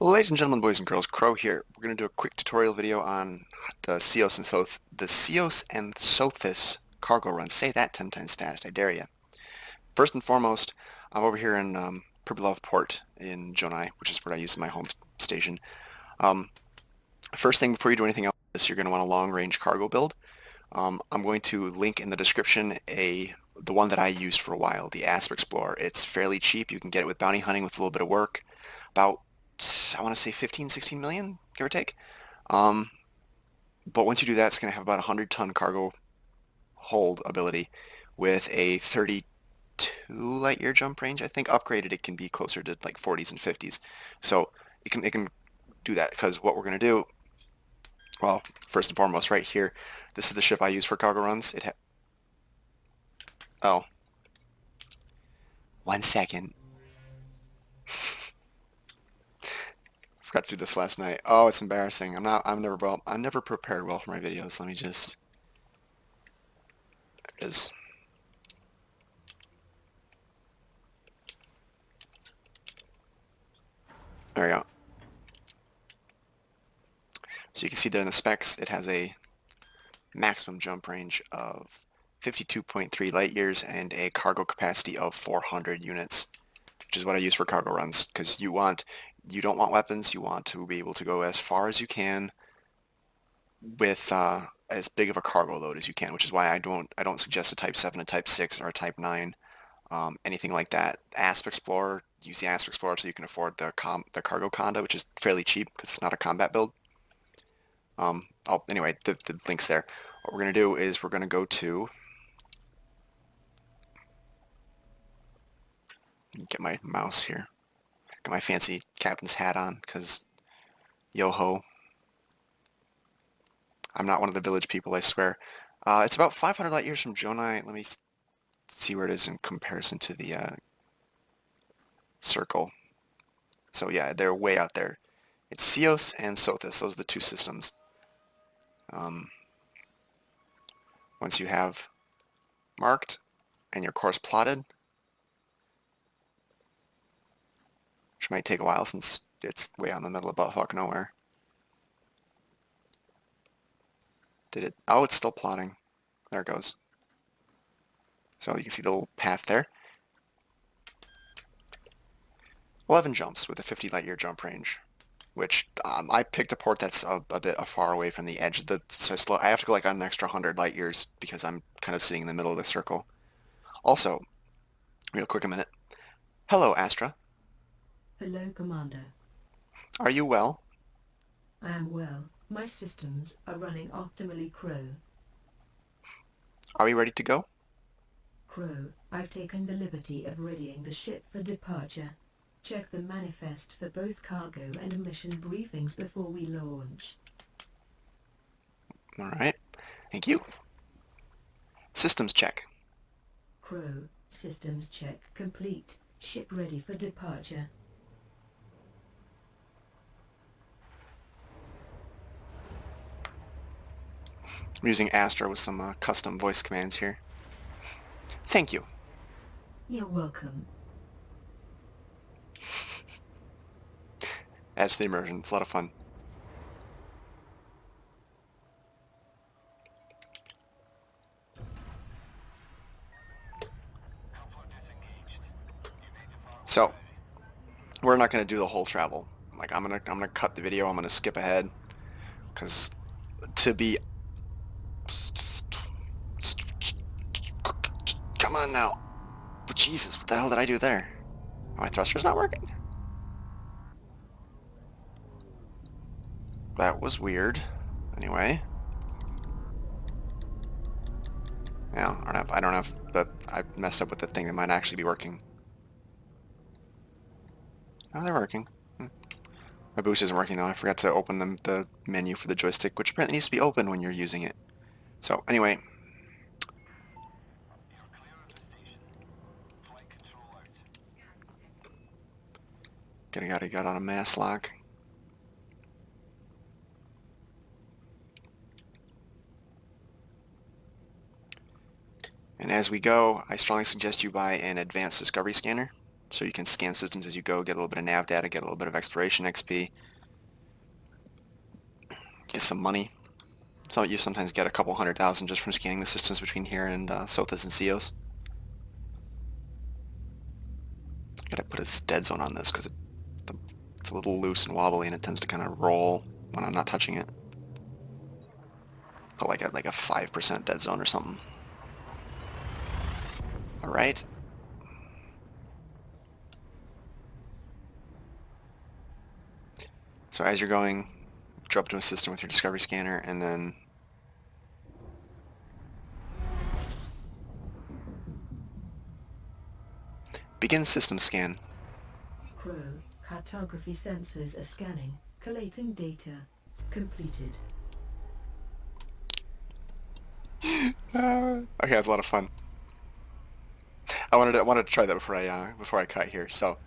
Ladies and gentlemen, boys and girls, Krow here. We're going to do a quick tutorial video on the Seos and Sothis cargo run. Say that 10 times fast, I dare you. First and foremost, I'm over here in Pribilov Port in Jonai, which is where I use my home station. First thing before you do anything else, you're going to want a long-range cargo build. I'm going to link in the description the one that I used for a while, the Asp Explorer. It's fairly cheap. You can get it with bounty hunting with a little bit of work. About, I want to say 15, 16 million, give or take. But once you do that, it's going to have about a 100-ton cargo hold ability with a 32 light year jump range. I think upgraded it can be closer to like 40s and 50s. So it can do that, because what we're going to do, well, first and foremost, right here, this is the ship I use for cargo runs. Oh, 1 second. Forgot to do this last night. Oh, it's embarrassing. I'm never prepared well for my videos. Let me just, there it is. There we go. So you can see there in the specs, it has a maximum jump range of 52.3 light years and a cargo capacity of 400 units, which is what I use for cargo runs, because you don't want weapons. You want to be able to go as far as you can with as big of a cargo load as you can, which is why I don't suggest a Type 7, a Type 6, or a Type 9, anything like that. Asp Explorer, use the Asp Explorer so you can afford the cargo conda, which is fairly cheap because it's not a combat build. Anyway, the link's there. What we're going to do is we're going to go to, get my mouse here, get my fancy captain's hat on, because yo-ho, I'm not one of the village people, I swear. It's about 500 light years from Jonai. Let me see where it is in comparison to the circle. So yeah, they're way out there. It's Seos and Sothis. Those are the two systems. Once you have marked and your course plotted, which might take a while since it's way out in the middle of buttfuck nowhere. Did it? Oh, it's still plotting. There it goes. So you can see the little path there. 11 jumps with a 50 light year jump range, which I picked a port that's a bit far away from the edge. So I have to go like on an extra 100 light years because I'm kind of sitting in the middle of the circle. Also, real quick a minute. Hello, Astra. Hello, Commander. Are you well? I am well. My systems are running optimally, Krow. Are we ready to go? Krow, I've taken the liberty of readying the ship for departure. Check the manifest for both cargo and mission briefings before we launch. All right. Thank you. Systems check. Krow, systems check complete. Ship ready for departure. I'm using Astra with some custom voice commands here. Thank you. You're welcome. Adds to the immersion. It's a lot of fun. So we're not going to do the whole travel. Like I'm gonna cut the video. I'm gonna skip ahead because to be, come on now. But Jesus, what the hell did I do there? My thruster's not working. That was weird. Anyway. Yeah, I don't have, but I messed up with the thing that might actually be working. Oh, they're working. My boost isn't working though. I forgot to open the menu for the joystick, which apparently needs to be open when you're using it. So anyway. Gotta get on a mass lock. And as we go, I strongly suggest you buy an advanced discovery scanner. so you can scan systems as you go, get a little bit of nav data, get a little bit of exploration XP, get some money. So you sometimes get a couple 100,000 just from scanning the systems between here and Sothis and Seos. Gotta put a dead zone on this because it's a little loose and wobbly and it tends to kind of roll when I'm not touching it. Put like a 5% dead zone or something. All right. So as you're going, drop to a system with your discovery scanner and then begin system scan. Krow, cartography sensors are scanning, collating data. Completed. Okay, that's a lot of fun. I wanted to try that before I cut here. So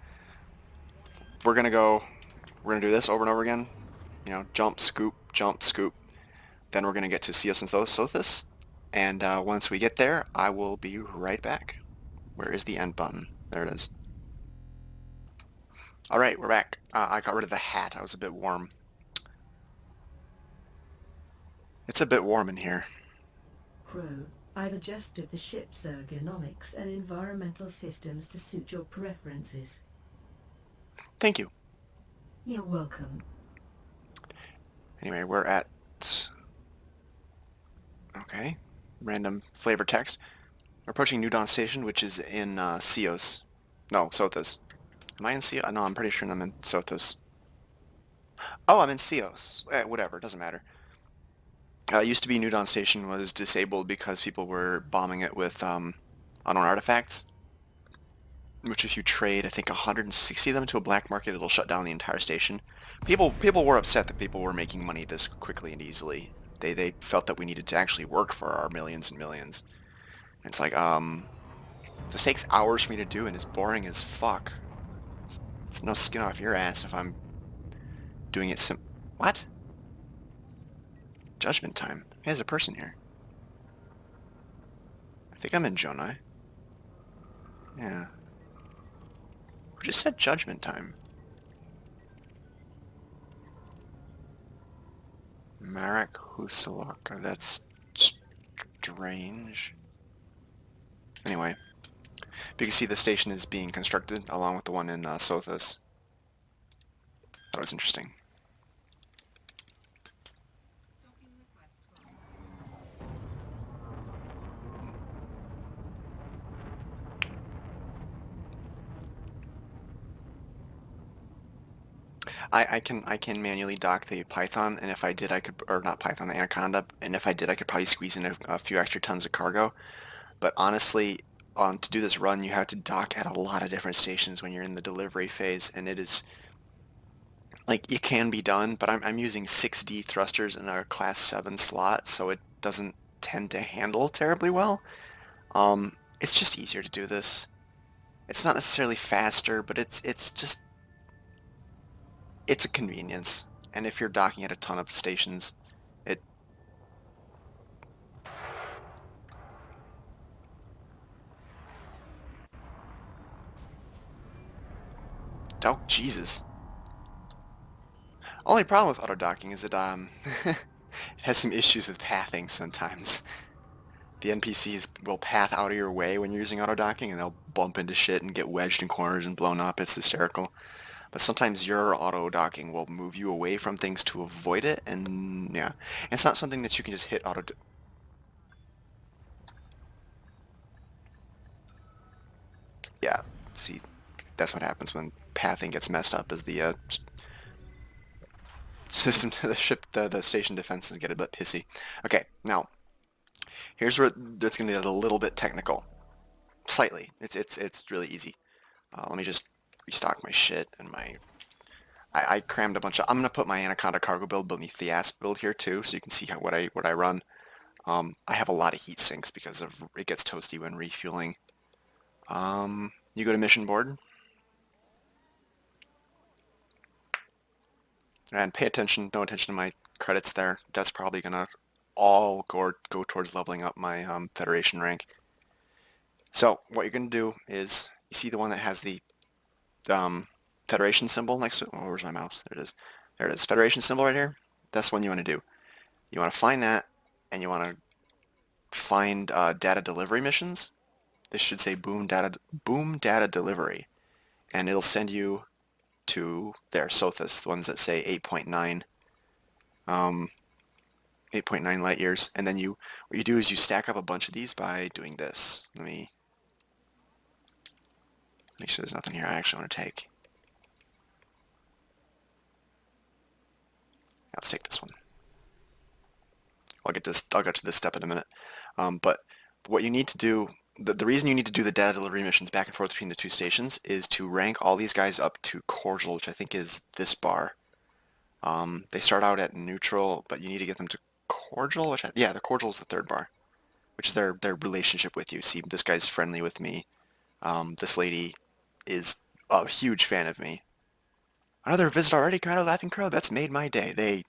we're gonna do this over and over again. You know, jump, scoop, jump, scoop. Then we're gonna get to Seos and Sothis, and once we get there, I will be right back. Where is the end button? There it is. All right, we're back. I got rid of the hat. I was a bit warm. It's a bit warm in here. Krow, I've adjusted the ship's ergonomics and environmental systems to suit your preferences. Thank you. You're welcome. Anyway, we're at... Okay. Random flavor text. We're approaching New Dawn Station, which is in Seos. No, Sothis. Am I in Seos? No, I'm pretty sure I'm in Sothis. Oh, I'm in Seos. Whatever, it doesn't matter. It used to be New Dawn Station was disabled because people were bombing it with unknown artifacts, which if you trade, I think 160 of them to a black market, it'll shut down the entire station. People were upset that people were making money this quickly and easily. They felt that we needed to actually work for our millions and millions. And it's like, this takes hours for me to do and it's boring as fuck. It's no skin off your ass if I'm doing it What? Judgment time. Hey, there's a person here. I think I'm in Jonai. Yeah. Who just said judgment time? Marek Husalaka. That's strange. Anyway, you can see the station is being constructed along with the one in Sothis. That was interesting. I can manually dock the Python, and if I did, I could, or not Python, the Anaconda, and if I did, I could probably squeeze in a few extra tons of cargo. But honestly, to do this run, you have to dock at a lot of different stations when you're in the delivery phase, and it is like it can be done, but I'm using 6D thrusters in a class 7 slot, so it doesn't tend to handle terribly well. It's just easier to do this. It's not necessarily faster, but it's just it's a convenience. And if you're docking at a ton of stations, it... Oh, Jesus. Only problem with auto docking is it it has some issues with pathing sometimes. The NPCs will path out of your way when you're using auto docking, and they'll bump into shit and get wedged in corners and blown up. It's hysterical. But sometimes your auto docking will move you away from things to avoid it, and yeah, it's not something that you can just hit auto. Yeah, see, that's what happens when pathing gets messed up. Is the system to the ship, the station defenses get a bit pissy. Okay, now here's where it's going to get a little bit technical, slightly. It's really easy. Let me just restock my shit and my. I crammed a bunch of. I'm gonna put my Anaconda cargo build beneath the ASP build here too, so you can see what I run. I have a lot of heat sinks because of it gets toasty when refueling. You go to mission board and pay attention. No attention to my credits there. That's probably gonna all go towards leveling up my Federation rank. So what you're gonna do is you see the one that has the Federation symbol next to it. Oh, where's my mouse? There it is. There it is. Federation symbol right here. That's the one you want to do. You want to find that, and you want to find data delivery missions. This should say boom data delivery, and it'll send you to there, Sothis, the ones that say 8.9, 8.9 light years. And then what you do is you stack up a bunch of these by doing this. Let me make sure there's nothing here I actually want to take. Let's take this one. I'll get to this step in a minute. But what you need to do, the reason you need to do the data delivery missions back and forth between the two stations is to rank all these guys up to cordial, which I think is this bar. They start out at neutral, but you need to get them to cordial, yeah, the cordial is the third bar, which is their relationship with you. See, this guy's friendly with me. This lady is a huge fan of me. Another visit already, kind of Laughing Crow. That's made my day.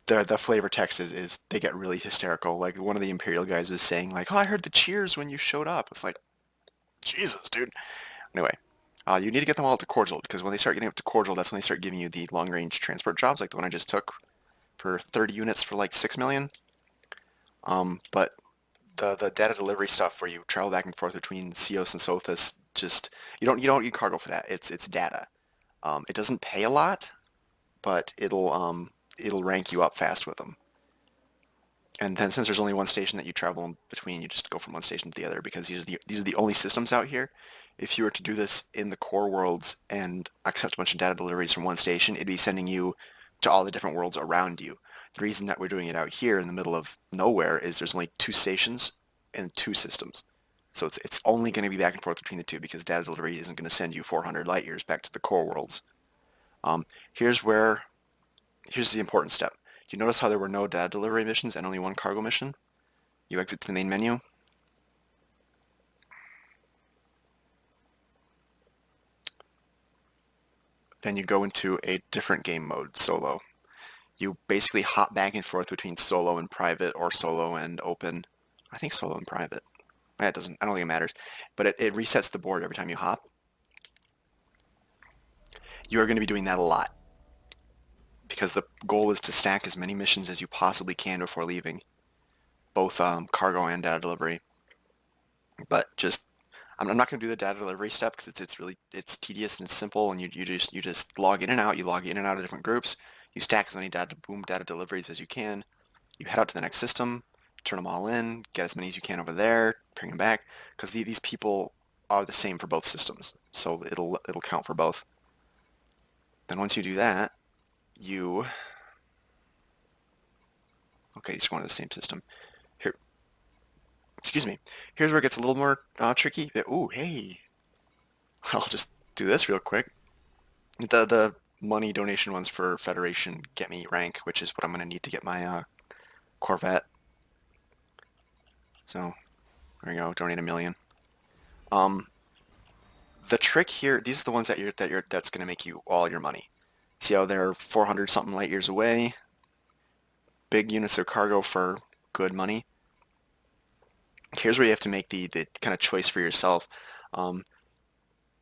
The flavor text is they get really hysterical. Like one of the Imperial guys was saying, like, "Oh, I heard the cheers when you showed up." It's like, Jesus, dude. Anyway, you need to get them all to cordial because when they start getting up to cordial, that's when they start giving you the long range transport jobs, like the one I just took for 30 units for like 6 million. But the data delivery stuff where you travel back and forth between Seos and Sothis, just you don't need cargo for that. It's data. It doesn't pay a lot, but it'll rank you up fast with them. And then since there's only one station that you travel in between, you just go from one station to the other because these are the only systems out here. If you were to do this in the core worlds and accept a bunch of data deliveries from one station, it'd be sending you to all the different worlds around you. The reason that we're doing it out here in the middle of nowhere is there's only two stations and two systems. So it's only going to be back and forth between the two because data delivery isn't going to send you 400 light years back to the core worlds. Um, here's here's the important step. You notice how there were no data delivery missions and only one cargo mission? You exit to the main menu. Then you go into a different game mode, solo. You basically hop back and forth between solo and private or solo and open. I think solo and private. I don't think it matters. But it resets the board every time you hop. You are going to be doing that a lot because the goal is to stack as many missions as you possibly can before leaving, both cargo and data delivery. But I'm not going to do the data delivery step because it's tedious and it's simple, and you just log in and out. You log in and out of different groups. You stack as many data deliveries as you can. You head out to the next system, turn them all in, get as many as you can over there, bring them back because these people are the same for both systems, so it'll count for both. Then once you do that, okay, it's one of the same system. Here, excuse me. Here's where it gets a little more tricky. Ooh, hey, I'll just do this real quick. The money donation ones for Federation get me rank, which is what I'm going to need to get my Corvette. So there we go, donate 1 million. The trick here, these are the ones that's going to make you all your money. See how they're 400 something light years away? Big units of cargo for good money. Here's where you have to make the kind of choice for yourself.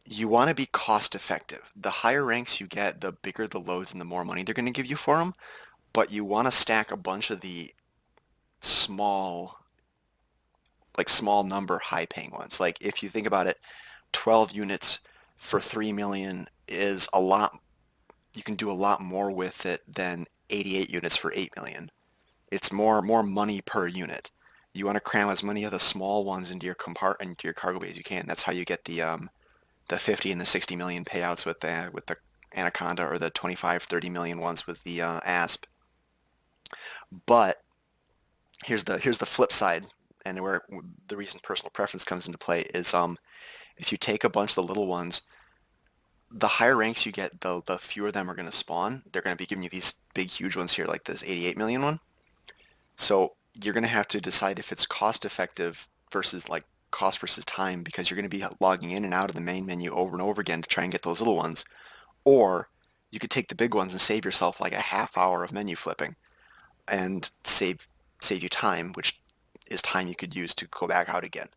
You want to be cost effective. The higher ranks you get, the bigger the loads and the more money they're going to give you for them. But you want to stack a bunch of the small number high paying ones. Like if you think about it, 12 units for 3 million is a lot. You can do a lot more with it than 88 units for 8 million. It's more money per unit. You want to cram as many of the small ones into your cargo bay as you can. That's how you get the 50 and the 60 million payouts with the Anaconda, or the 25, 30 million ones with the Asp. But here's the flip side, and where the reason personal preference comes into play is if you take a bunch of the little ones, the higher ranks you get, the fewer of them are going to spawn. They're going to be giving you these big, huge ones here, like this 88 million one. So you're going to have to decide if it's cost effective versus like cost versus time, because you're going to be logging in and out of the main menu over and over again to try and get those little ones. Or you could take the big ones and save yourself like a half hour of menu flipping and save you time, which is time you could use to go back out again.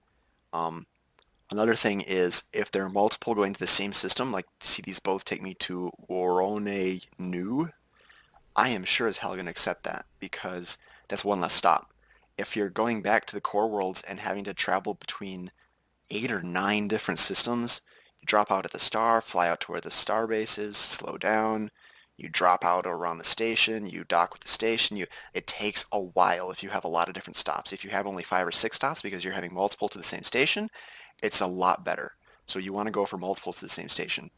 Another thing is if there are multiple going to the same system, like see these both take me to Orone New, I am sure as hell going to accept that because that's one less stop. If you're going back to the core worlds and having to travel between 8 or 9 different systems, you drop out at the star, fly out to where the star base is, slow down, you drop out around the station, you dock with the station, it takes a while if you have a lot of different stops. If you have only 5 or 6 stops because you're having multiple to the same station, it's a lot better. So you want to go for multiples to the same station.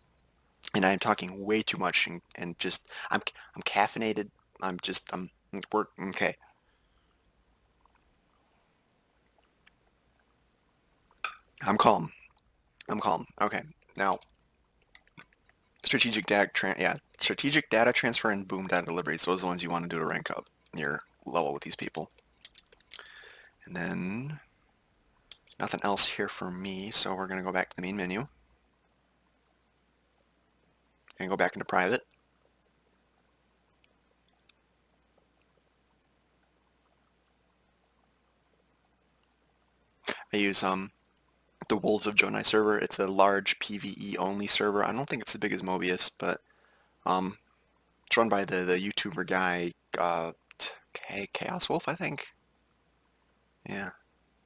And I'm talking way too much and just I'm caffeinated. I'm work okay. I'm calm. I'm calm. Okay. Now, strategic data transfer and boom data deliveries. Those are the ones you want to do to rank up your level with these people. And then nothing else here for me, so we're gonna go back to the main menu and go back into private. I use the Wolves of Jonai server. It's a large PvE only server. I don't think it's as big as Mobius, but um, it's run by the YouTuber guy, Chaos Wolf, I think. Yeah,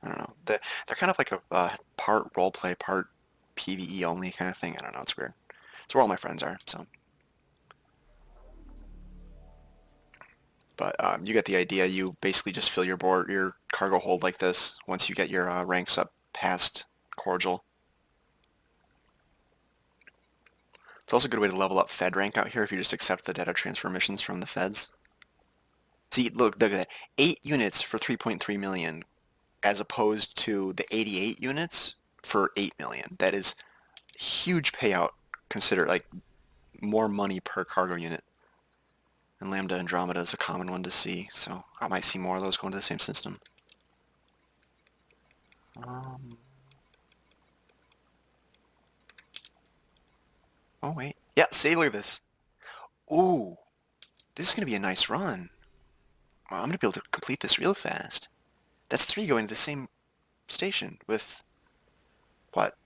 I don't know. They're kind of like a part roleplay, part PvE only kind of thing. I don't know. It's weird. It's where all my friends are. So, but you get the idea. You basically just fill your cargo hold like this once you get your ranks up past cordial. It's also a good way to level up Fed rank out here if you just accept the data transfer missions from the Feds. See, look at that. 8 units for 3.3 million as opposed to the 88 units for 8 million. That is huge payout. Consider like more money per cargo unit. And Lambda Andromeda is a common one to see, so I might see more of those going to the same system. Um, oh wait, yeah. See, look at this. Ooh, this is gonna be a nice run. Well, I'm gonna be able to complete this real fast. That's 3 going to the same station with what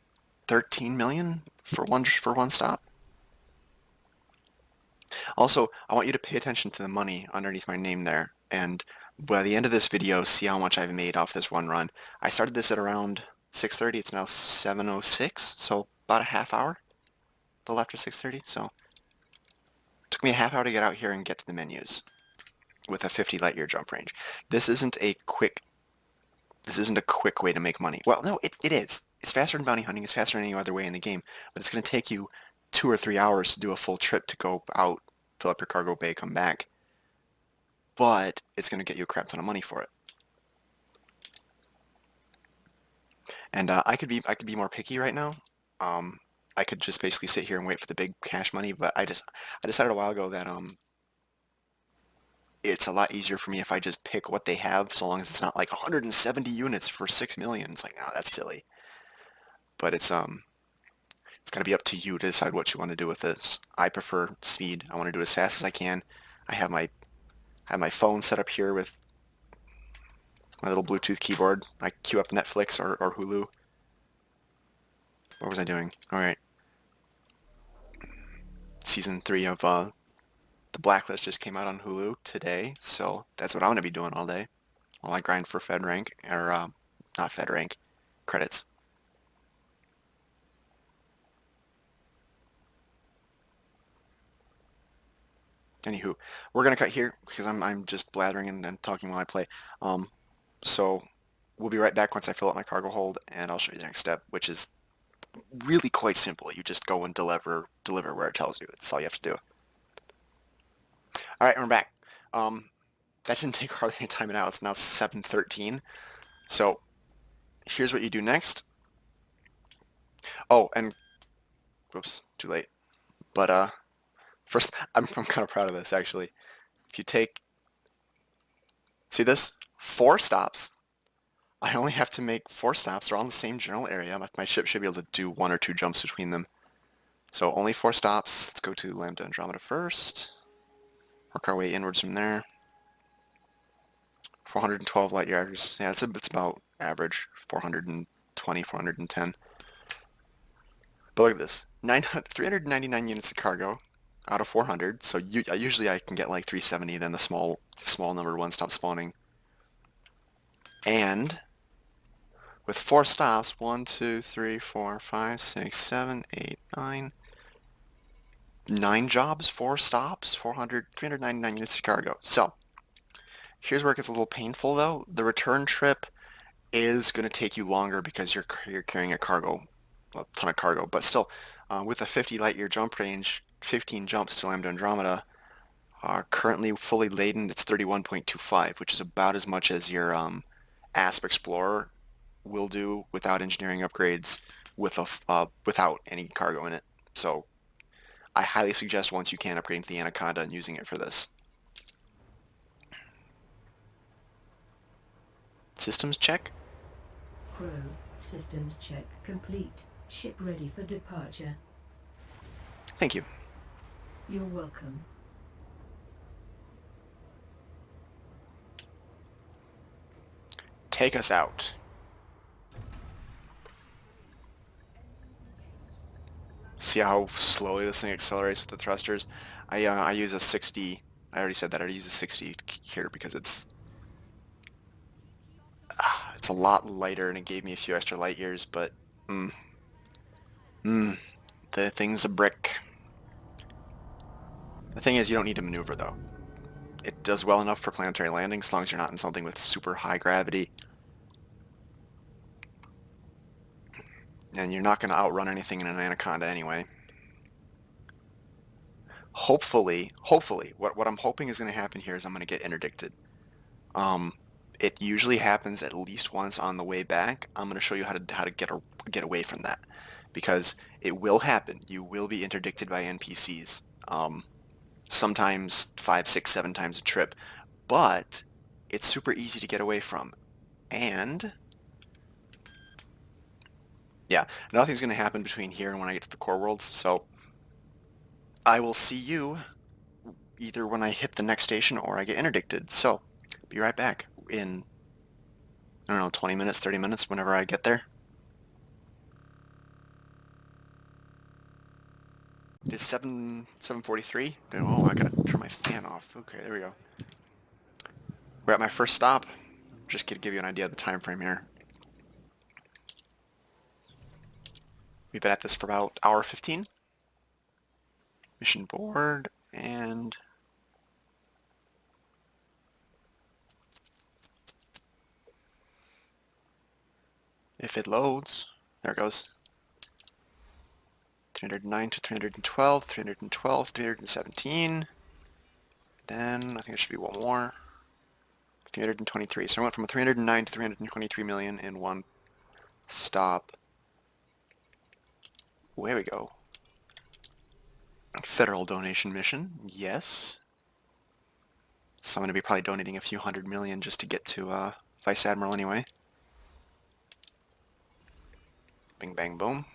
13 million for one stop. Also, I want you to pay attention to the money underneath my name there, and by the end of this video, see how much I've made off this one run. I started this at around 6:30. It's now 7:06, so about a half hour, a little after 6:30. So it took me a half hour to get out here and get to the menus with a 50 light year jump range. This isn't a quick way to make money. Well, no, it is. It's faster than bounty hunting. It's faster than any other way in the game, but it's going to take you 2 or 3 hours to do a full trip to go out, fill up your cargo bay, come back. But it's going to get you a crap ton of money for it. And I could be more picky right now. I could just basically sit here and wait for the big cash money, but I decided a while ago that it's a lot easier for me if I just pick what they have, so long as it's not like 170 units for 6 million. It's like, no, that's silly. But it's got to be up to you to decide what you want to do with this. I prefer speed. I want to do it as fast as I can. I have my phone set up here with my little Bluetooth keyboard. I queue up Netflix or Hulu. What was I doing? All right. Season 3 of The Blacklist just came out on Hulu today, so that's what I'm going to be doing all day while I grind for Fed rank, or not Fed rank, credits. Anywho, we're going to cut here because I'm just blathering and talking while I play. So we'll be right back once I fill out my cargo hold, and I'll show you the next step, which is really quite simple. You just go and deliver where it tells you. That's all you have to do. All right, we're back. That didn't take hardly any time now. It's now 7:13. So here's what you do next. Oh, and whoops, too late. But first, I'm kind of proud of this actually. If you take, see this, 4 stops. I only have to make 4 stops. They're all in the same general area. My ship should be able to do 1 or 2 jumps between them. So only 4 stops. Let's go to Lambda Andromeda first. Work our way inwards from there. 412 light years. Yeah, it's about average. 420, 410. But look at this, 399 units of cargo out of 400. So usually I can get like 370, then the small number one stop spawning. And with 4 stops, 1, 2, 3, 4, 5, 6, 7, 8, 9, 9 jobs, 4 stops, 399 units of cargo. So here's where it gets a little painful though. The return trip is going to take you longer because you're carrying a ton of cargo. But still, with a 50 light year jump range, 15 jumps to Lambda Andromeda, currently fully laden, it's 31.25, which is about as much as your ASP Explorer will do without engineering upgrades without any cargo in it. So I highly suggest once you can upgrade to the Anaconda and using it for this. Systems check. Krow, systems check complete. Ship ready for departure. Thank you. You're welcome. Take us out. See how slowly this thing accelerates with the thrusters? I use a 60. I already said that. I use a 60 here because it's a lot lighter and it gave me a few extra light years, but the thing's a brick. The thing is, you don't need to maneuver though. It does well enough for planetary landing as long as you're not in something with super high gravity. And you're not going to outrun anything in an Anaconda anyway. Hopefully, what I'm hoping is going to happen here is I'm going to get interdicted. It usually happens at least once on the way back. I'm going to show you how to get away from that, because it will happen. You will be interdicted by NPCs. Sometimes 5, 6, 7 times a trip, but it's super easy to get away from. And yeah, nothing's going to happen between here and when I get to the core worlds. So I will see you either when I hit the next station or I get interdicted. So be right back in, I don't know, 20 minutes, 30 minutes, whenever I get there. It is 7:43. Oh, I gotta turn my fan off. Okay, there we go. We're at my first stop. Just to give you an idea of the time frame here. We've been at this for about hour 15. Mission board, and if it loads, there it goes. 309 to 312, 312, 317. Then I think there should be one more. 323. So I went from 309 to 323 million in one stop. There we go. Federal donation mission, yes. So I'm going to be probably donating a few hundred million just to get to Vice Admiral anyway. Bing, bang, boom.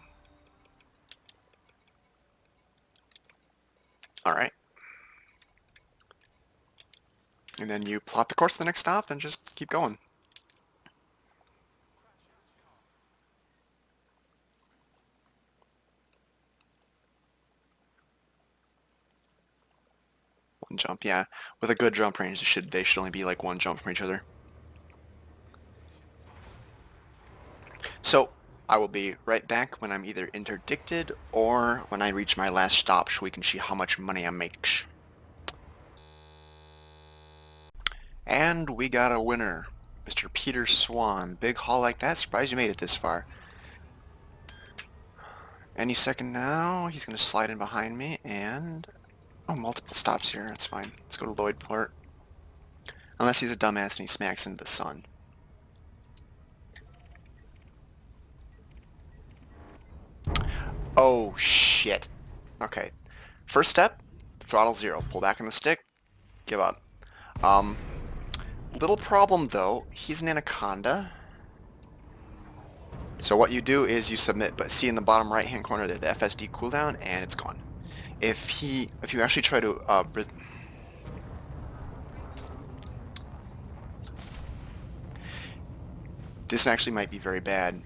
Alright. And then you plot the course to the next stop and just keep going. One jump, yeah. With a good jump range, they should only be like one jump from each other. So I will be right back when I'm either interdicted or when I reach my last stop so we can see how much money I make. And we got a winner. Mr. Peter Swan. Big haul like that. Surprised you made it this far. Any second now, he's going to slide in behind me and... Oh, multiple stops here. That's fine. Let's go to Lloydport. Unless he's a dumbass and he smacks into the sun. Oh, shit. Okay. First step, throttle 0. Pull back on the stick. Give up. Little problem, though. He's an Anaconda. So what you do is you submit, but see in the bottom right-hand corner there, the FSD cooldown, and it's gone. If you actually try to... this actually might be very bad.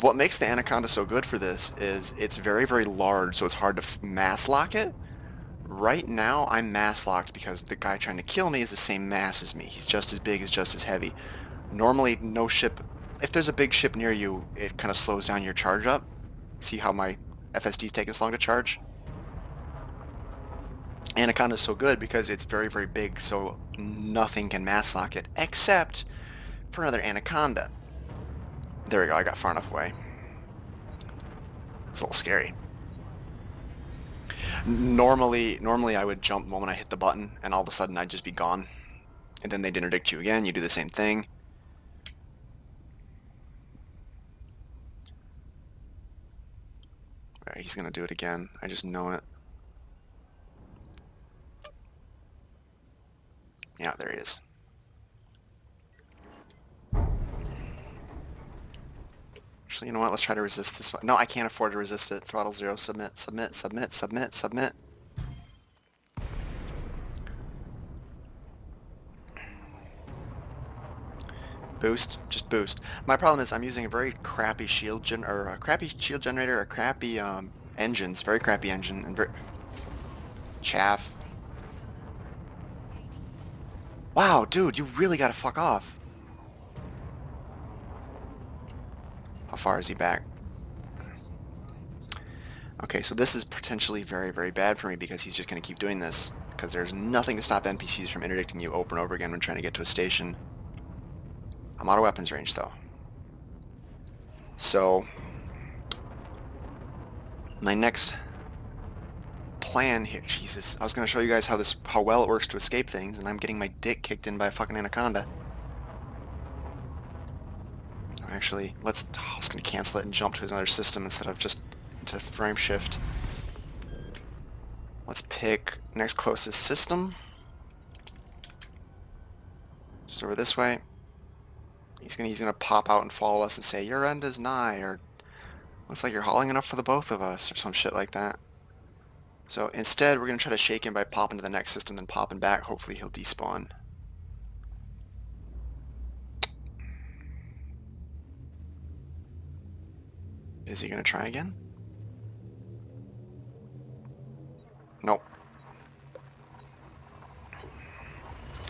What makes the Anaconda so good for this is it's very, very large, so it's hard to mass lock it. Right now, I'm mass locked because the guy trying to kill me is the same mass as me. He's just as big, he's just as heavy. Normally, no ship, if there's a big ship near you, it kind of slows down your charge up. See how my FSD's taking so long to charge? Anaconda's so good because it's very, very big, so nothing can mass lock it, except for another Anaconda. There we go, I got far enough away. It's a little scary. Normally I would jump the moment I hit the button, and all of a sudden I'd just be gone. And then they'd interdict you again, you do the same thing. Alright, he's gonna do it again. I just know it. Yeah, there he is. Actually, you know what? Let's try to resist this one. No, I can't afford to resist it. Throttle 0, submit, submit, submit, submit, submit. Boost, just boost. My problem is I'm using a very crappy shield generator, a crappy engines, very crappy engine, and very chaff. Wow, dude, you really gotta fuck off. How far is he back? Okay, so this is potentially very, very bad for me because he's just gonna keep doing this. Because there's nothing to stop NPCs from interdicting you over and over again when trying to get to a station. I'm out of weapons range though. So my next plan here, Jesus, I was gonna show you guys how well it works to escape things, and I'm getting my dick kicked in by a fucking anaconda. Actually, I was gonna cancel it and jump to another system instead of just to frame shift. Let's pick next closest system. Just over this way. He's gonna pop out and follow us and say, "Your end is nigh," or "Looks like you're hauling enough for the both of us," or some shit like that. So instead, we're gonna try to shake him by popping to the next system, then popping back. Hopefully he'll despawn. Is he gonna try again? Nope.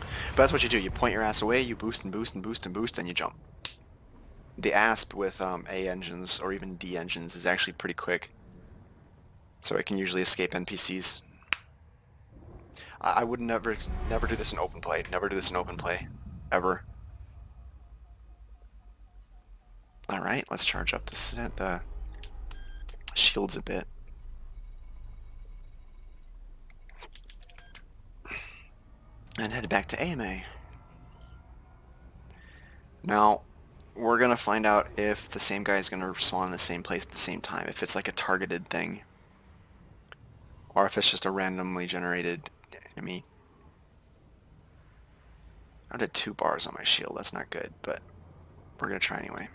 But that's what you do. You point your ass away, you boost and boost and boost and boost, then you jump. The ASP with A engines or even D engines is actually pretty quick. So it can usually escape NPCs. I would never do this in open play. Never do this in open play. Ever. Alright, let's charge up the shields a bit. And head back to AMA. Now, we're going to find out if the same guy is going to spawn in the same place at the same time. If it's like a targeted thing. Or if it's just a randomly generated enemy. I did 2 bars on my shield. That's not good, but we're going to try anyway.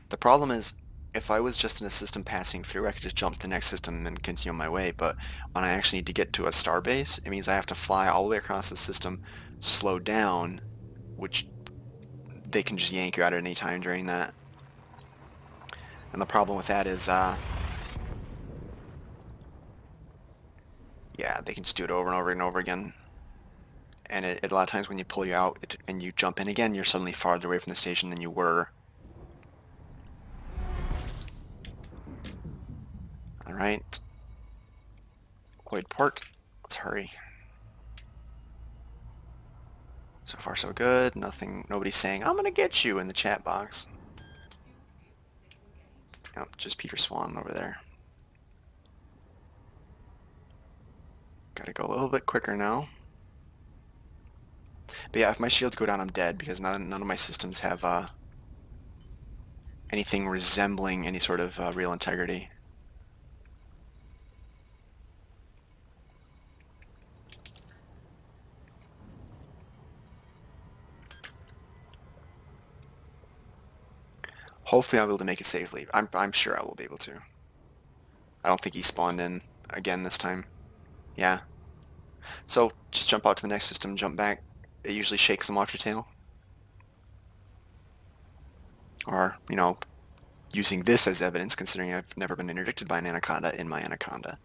The problem is, if I was just in a system passing through, I could just jump to the next system and continue on my way, but when I actually need to get to a starbase, it means I have to fly all the way across the system, slow down, which they can just yank you out at any time during that. And the problem with that is, yeah, they can just do it over and over and over again. And a lot of times when you pull you out and you jump in again, you're suddenly farther away from the station than you were. Alright. Void port. Let's hurry. So far so good. Nobody's saying, "I'm gonna get you" in the chat box. Yep, just Peter Swan over there. Gotta go a little bit quicker now. But yeah, if my shields go down, I'm dead because none of my systems have anything resembling any sort of real integrity. Hopefully I'll be able to make it safely. I'm sure I will be able to. I don't think he spawned in again this time. Yeah. So just jump out to the next system, jump back. it usually shakes them off your tail. Or, you know, using this as evidence, considering I've never been interdicted by an anaconda in my anaconda.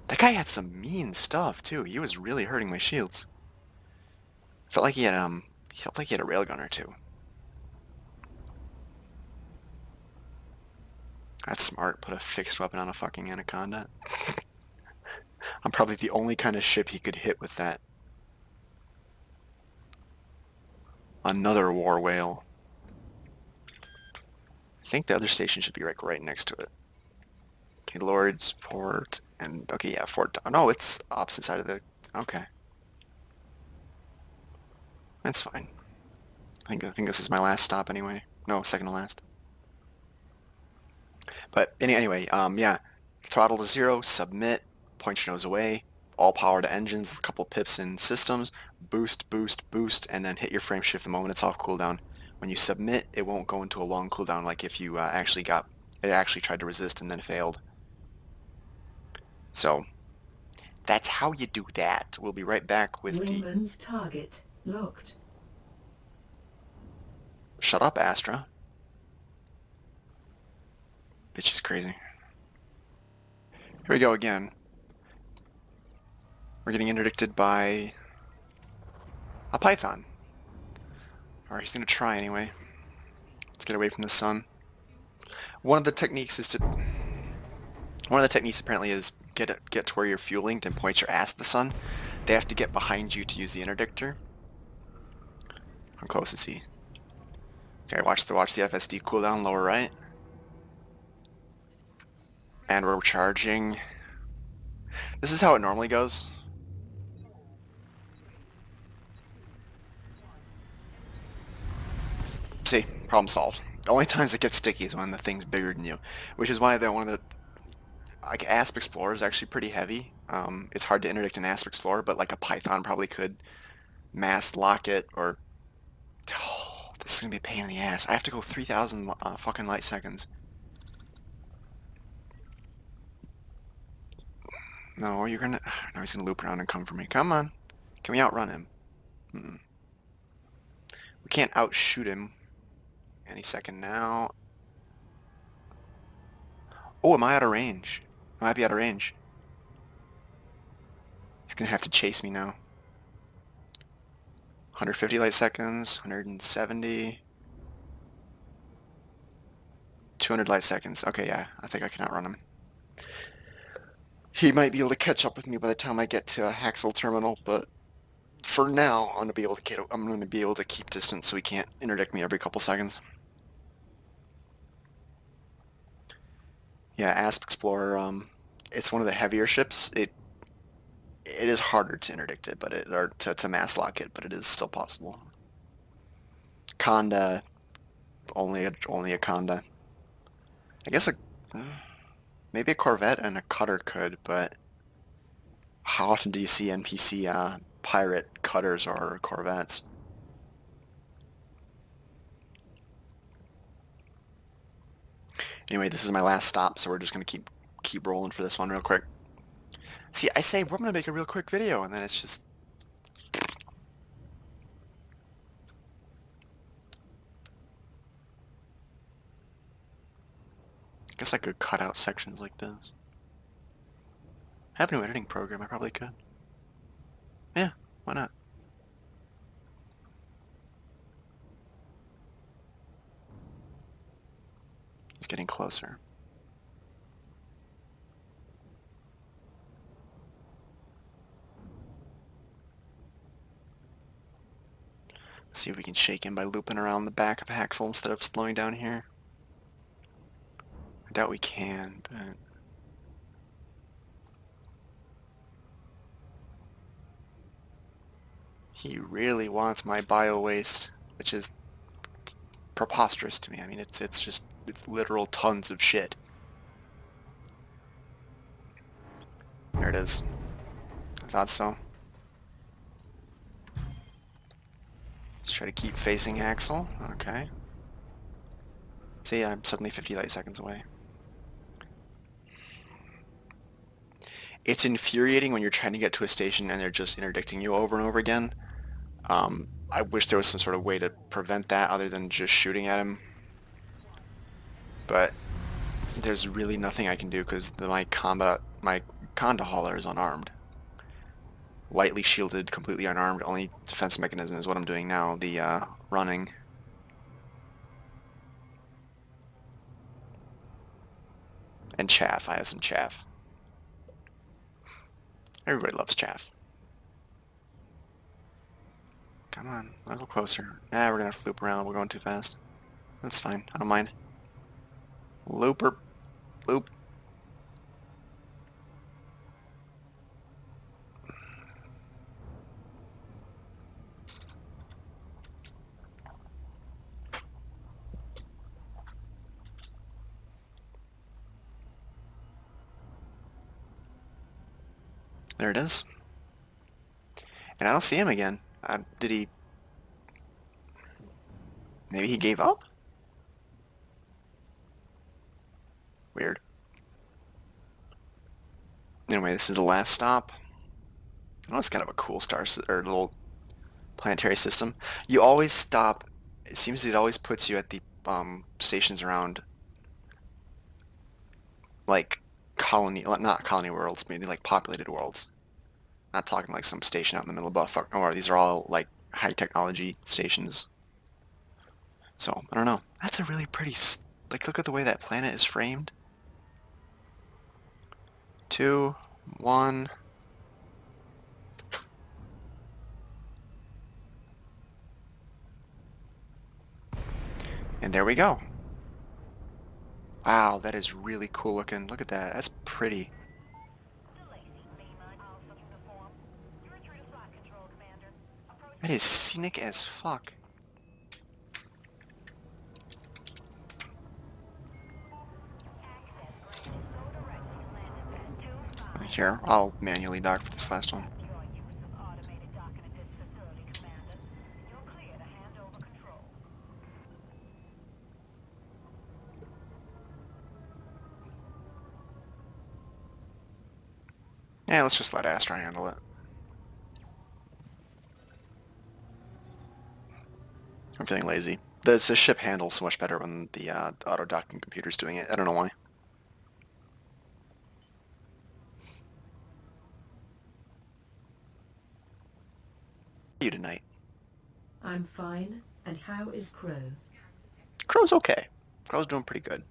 That guy had some mean stuff too. He was really hurting my shields. Felt like he felt like he had a railgun or two. That's smart. Put a fixed weapon on a fucking anaconda. I'm probably the only kind of ship he could hit with that. Another war whale. I think the other station should be like right next to it. Okay, Lord's Port and okay, yeah, Fort. Oh, no, it's opposite side of the. Okay, that's fine. I think this is my last stop anyway. No, second to last. But anyway, yeah, throttle to 0, submit, point your nose away, all power to engines, a couple pips in systems, boost, boost, boost, and then hit your frame shift the moment it's off cooldown. When you submit, it won't go into a long cooldown like if you actually tried to resist and then failed. So that's how you do that. We'll be right back with the... Wingman's target locked. Shut up, Astra. Bitch is crazy. Here we go again. We're getting interdicted by a python. Or he's gonna try anyway. Let's get away from the sun. One of the techniques apparently is get to where you're fueling, then point your ass at the sun. They have to get behind you to use the interdictor. How close is he? Okay, watch the FSD cooldown, lower right. And we're charging. This is how it normally goes. See, problem solved. The only times it gets sticky is when the thing's bigger than you, which is why one of the like Asp Explorer is actually pretty heavy. It's hard to interdict an Asp Explorer, but like a Python probably could mass lock it or. Oh, this is gonna be a pain in the ass. I have to go 3,000 fucking light seconds. No, you're gonna. Now he's gonna loop around and come for me. Come on, can we outrun him? Mm-mm. We can't outshoot him. Any second now. Oh, am I out of range? I might be out of range. He's gonna have to chase me now. 150 light seconds, 170, 200 light seconds. Okay, yeah, I think I can outrun him. He might be able to catch up with me by the time I get to a Haxel terminal, but for now, I'm gonna be able to keep distance so he can't interdict me every couple seconds. Yeah, Asp Explorer, it's one of the heavier ships. It is harder to interdict it, but to mass lock it, but it is still possible. Conda, only a Conda. I guess maybe a Corvette and a cutter could, but how often do you see NPC pirate cutters or Corvettes? Anyway, this is my last stop, so we're just gonna keep rolling for this one real quick. See, I say we're gonna make a real quick video, and then it's just. I guess I could cut out sections like this. I have a new editing program, I probably could. Yeah, why not? It's getting closer. Let's see if we can shake him by looping around the back of Haxel instead of slowing down here. I doubt we can, but... He really wants my bio waste, which is preposterous to me. I mean, it's literal tons of shit. There it is. I thought so. Let's try to keep facing Axel. Okay. See, I'm suddenly 50 light seconds away. It's infuriating when you're trying to get to a station and they're just interdicting you over and over again. I wish there was some sort of way to prevent that other than just shooting at him. But there's really nothing I can do because my Conda hauler is unarmed. Lightly shielded, completely unarmed. Only defense mechanism is what I'm doing now, the running. And chaff. I have some chaff. Everybody loves chaff. Come on, a little closer. We're gonna have to loop around. We're going too fast. That's fine. I don't mind. Looper. Loop. There it is. And I don't see him again. Did he... Maybe he gave up? Weird. Anyway, this is the last stop. Oh, it's kind of a cool or little planetary system. You always stop. It seems it always puts you at the stations around like not colony worlds, maybe like populated worlds. Not talking like some station out in the middle of Buff. Or these are all like high technology stations. So I don't know. That's a really pretty. Like, look at the way that planet is framed. 2, 1. And there we go. Wow, that is really cool looking. Look at that. That's pretty. That is scenic as fuck. Here, I'll manually dock for this last one. Yeah, let's just let Astra handle it. I'm feeling lazy. The ship handles so much better when the auto-docking computer's doing it. I don't know why. You tonight. I'm fine, and how is Krow? Crow's okay. Crow's doing pretty good.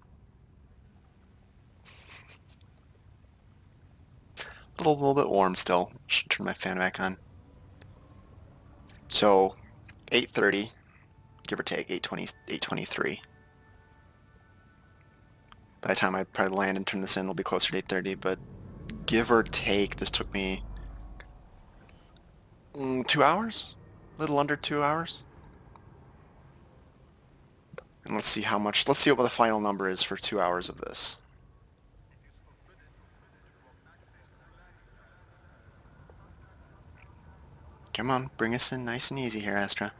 Little bit warm still. Should turn my fan back on. So, 8:30, give or take, 8:20, 8:23. By the time I probably land and turn this in, it'll be closer to 8:30, but give or take, this took me 2 hours? A little under 2 hours? And let's see what the final number is for 2 hours of this. Come on, bring us in nice and easy here, Astra.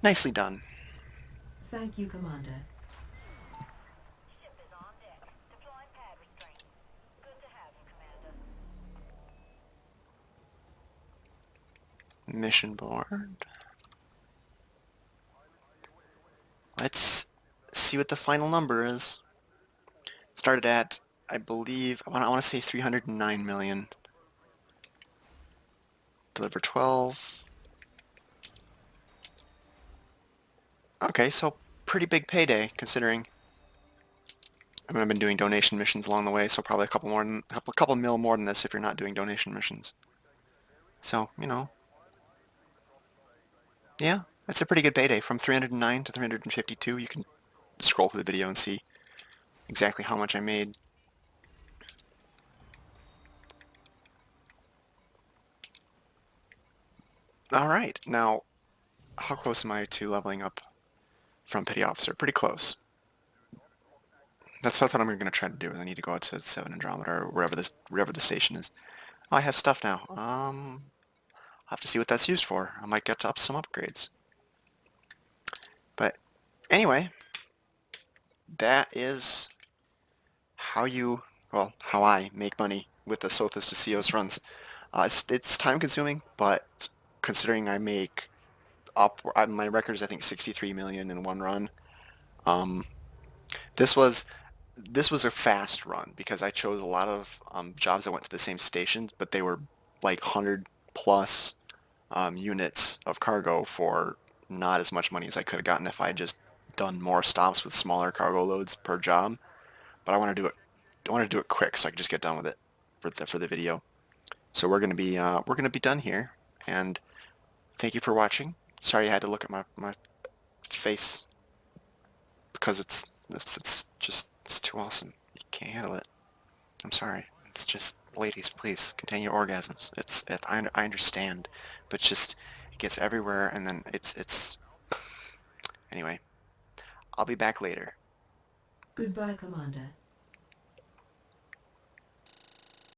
Nicely done. Thank you, Commander. Mission board. Let's see what the final number is. Started at, I believe, I want to say 309 million. Deliver 12. Okay, so pretty big payday considering. I mean, I've been doing donation missions along the way, so probably a couple mil more than this if you're not doing donation missions. So, yeah, that's a pretty good payday. From 309 to 352, you can scroll through the video and see exactly how much I made. Alright, now, how close am I to leveling up from Petty Officer? Pretty close. That's what I'm going to try to do, is I need to go out to 7 Andromeda, or wherever the station is. Oh, I have stuff now. I'll have to see what that's used for. I might get to up some upgrades. But Anyway, that is how you, well, how I make money with the Sothis to Seos runs. It's time consuming, but considering I make my record is I think 63 million in one run. Um, this was this was a fast run because I chose a lot of jobs that went to the same stations, but they were like 100 plus units of cargo for not as much money as I could have gotten if I had just done more stops with smaller cargo loads per job. But I want to do it quick so I can just get done with it for the video. So we're gonna be done here, and thank you for watching. Sorry I had to look at my face because it's too awesome. You can't handle it. I'm sorry. It's just, ladies, please contain your orgasms. I understand, but just it gets everywhere, and then it's anyway. I'll be back later. Goodbye, Commander.